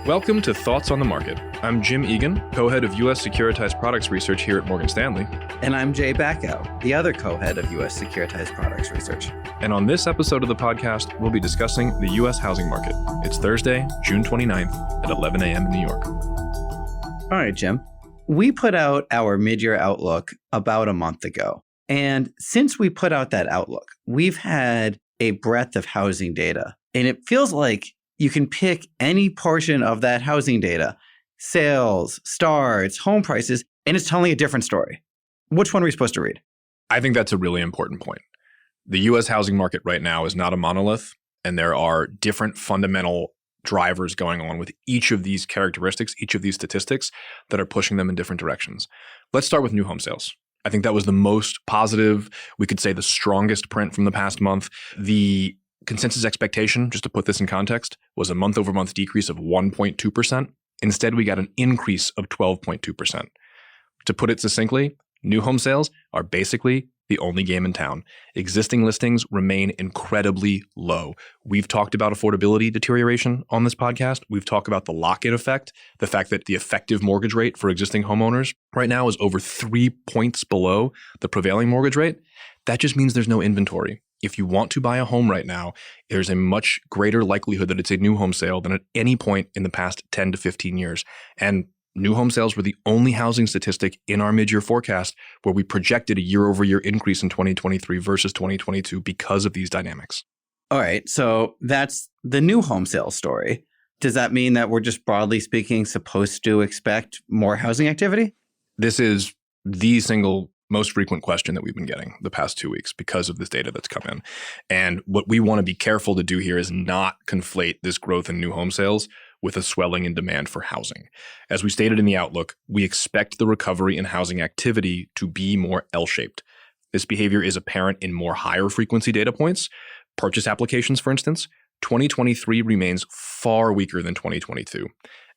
Welcome to Thoughts on the Market. I'm Jim Egan, co-head of U.S. Securitized Products Research here at Morgan Stanley. And I'm Jay Backow, the other co-head of U.S. Securitized Products Research. And on this episode of the podcast, we'll be discussing the U.S. housing market. It's Thursday, June 29th at 11 a.m. in New York. All right, Jim. We put out our mid-year outlook about a month ago. And since we put out that outlook, we've had a breadth of housing data. And it feels like you can pick any portion of that housing data, sales, starts, home prices, and it's telling a different story. Which one are we supposed to read? I think that's a really important point. The U.S. housing market right now is not a monolith, and there are different fundamental drivers going on with each of these characteristics, each of these statistics that are pushing them in different directions. Let's start with new home sales. I think that was the most positive, we could say the strongest print from the past month. The consensus expectation, just to put this in context, was a month-over-month decrease of 1.2%. Instead, we got an increase of 12.2%. To put it succinctly, new home sales are basically the only game in town. Existing listings remain incredibly low. We've talked about affordability deterioration on this podcast. We've talked about the lock-in effect, the fact that the effective mortgage rate for existing homeowners right now is over 3 points below the prevailing mortgage rate. That just means there's no inventory. If you want to buy a home right now, there's a much greater likelihood that it's a new home sale than at any point in the past 10 to 15 years. And new home sales were the only housing statistic in our mid-year forecast where we projected a year-over-year increase in 2023 versus 2022 because of these dynamics. All right, so that's the new home sales story. Does that mean that we're just broadly speaking supposed to expect more housing activity? This is the single most frequent question that we've been getting the past 2 weeks because of this data that's come in. And what we want to be careful to do here is not conflate this growth in new home sales with a swelling in demand for housing. As we stated in the outlook, we expect the recovery in housing activity to be more L-shaped. This behavior is apparent in more higher frequency data points. Purchase applications, for instance, 2023 remains far weaker than 2022.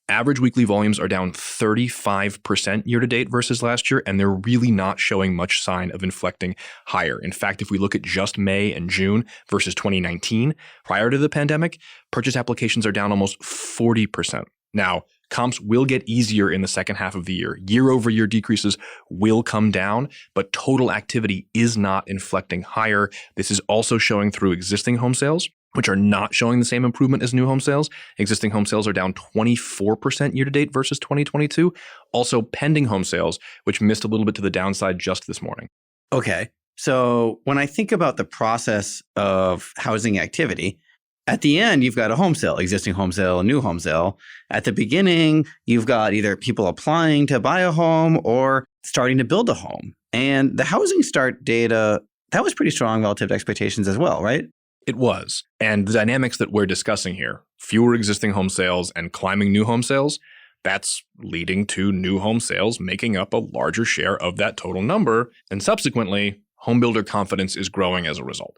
Average weekly volumes are down 35% year to date versus last year, and they're really not showing much sign of inflecting higher. In fact, if we look at just May and June versus 2019, prior to the pandemic, purchase applications are down almost 40%. Now, comps will get easier in the second half of the year. Year-over-year decreases will come down, but total activity is not inflecting higher. This is also showing through existing home sales, which are not showing the same improvement as new home sales. Existing home sales are down 24% year-to-date versus 2022. Also, pending home sales, which missed a little bit to the downside just this morning. Okay, so when I think about the process of housing activity, at the end, you've got a home sale, existing home sale, a new home sale. At the beginning, you've got either people applying to buy a home or starting to build a home. And the housing start data, that was pretty strong relative to expectations as well, right? It was. And the dynamics that we're discussing here, fewer existing home sales and climbing new home sales, that's leading to new home sales making up a larger share of that total number. And subsequently, home builder confidence is growing as a result.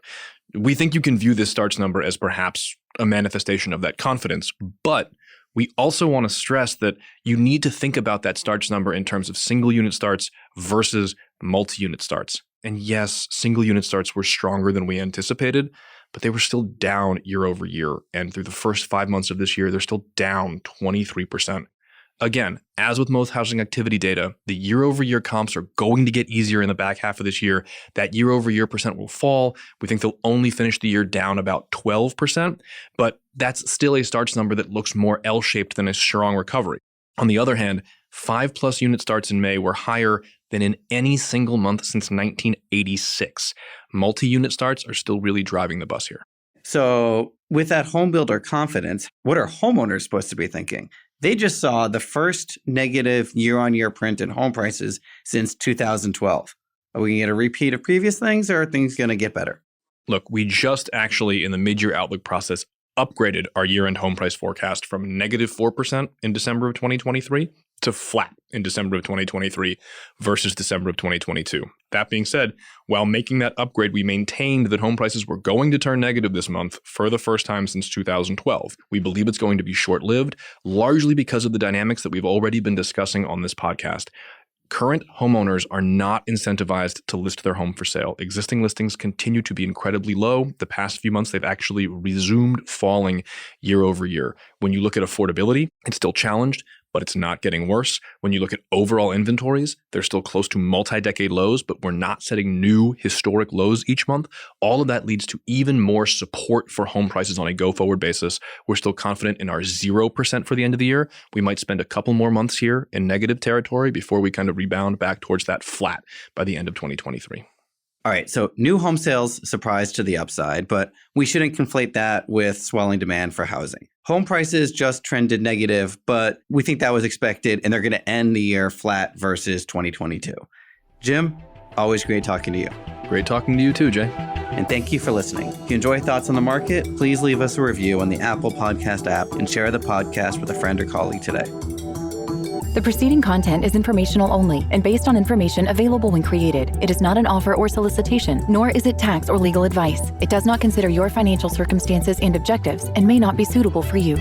We think you can view this starts number as perhaps a manifestation of that confidence, but we also want to stress that you need to think about that starts number in terms of single unit starts versus multi-unit starts. And yes, single unit starts were stronger than we anticipated, but they were still down year over year. And through the first 5 months of this year, they're still down 23%. Again, as with most housing activity data, the year-over-year comps are going to get easier in the back half of this year. That year-over-year percent will fall. We think they'll only finish the year down about 12%, but that's still a starts number that looks more L-shaped than a strong recovery. On the other hand, 5+ unit starts in May were higher than in any single month since 1986. Multi-unit starts are still really driving the bus here. So with that home builder confidence, what are homeowners supposed to be thinking? They just saw the first negative year-on-year print in home prices since 2012. Are we going to get a repeat of previous things, or are things going to get better? Look, we just actually, in the mid-year outlook process, upgraded our year-end home price forecast from -4% in December of 2023 to flat in December of 2023 versus December of 2022. That being said, while making that upgrade, we maintained that home prices were going to turn negative this month for the first time since 2012. We believe it's going to be short-lived, largely because of the dynamics that we've already been discussing on this podcast. Current homeowners are not incentivized to list their home for sale. Existing listings continue to be incredibly low. The past few months, they've actually resumed falling year over year. When you look at affordability, it's still challenged, but it's not getting worse. When you look at overall inventories, they're still close to multi-decade lows, but we're not setting new historic lows each month. All of that leads to even more support for home prices on a go-forward basis. We're still confident in our 0% for the end of the year. We might spend a couple more months here in negative territory before we kind of rebound back towards that flat by the end of 2023. All right, so new home sales surprise to the upside, but we shouldn't conflate that with swelling demand for housing. Home prices just trended negative, but we think that was expected, and they're going to end the year flat versus 2022. Jim, always great talking to you. Great talking to you too, Jay. And thank you for listening. If you enjoy Thoughts on the Market, please leave us a review on the Apple Podcast app and share the podcast with a friend or colleague today. The preceding content is informational only and based on information available when created. It is not an offer or solicitation, nor is it tax or legal advice. It does not consider your financial circumstances and objectives and may not be suitable for you.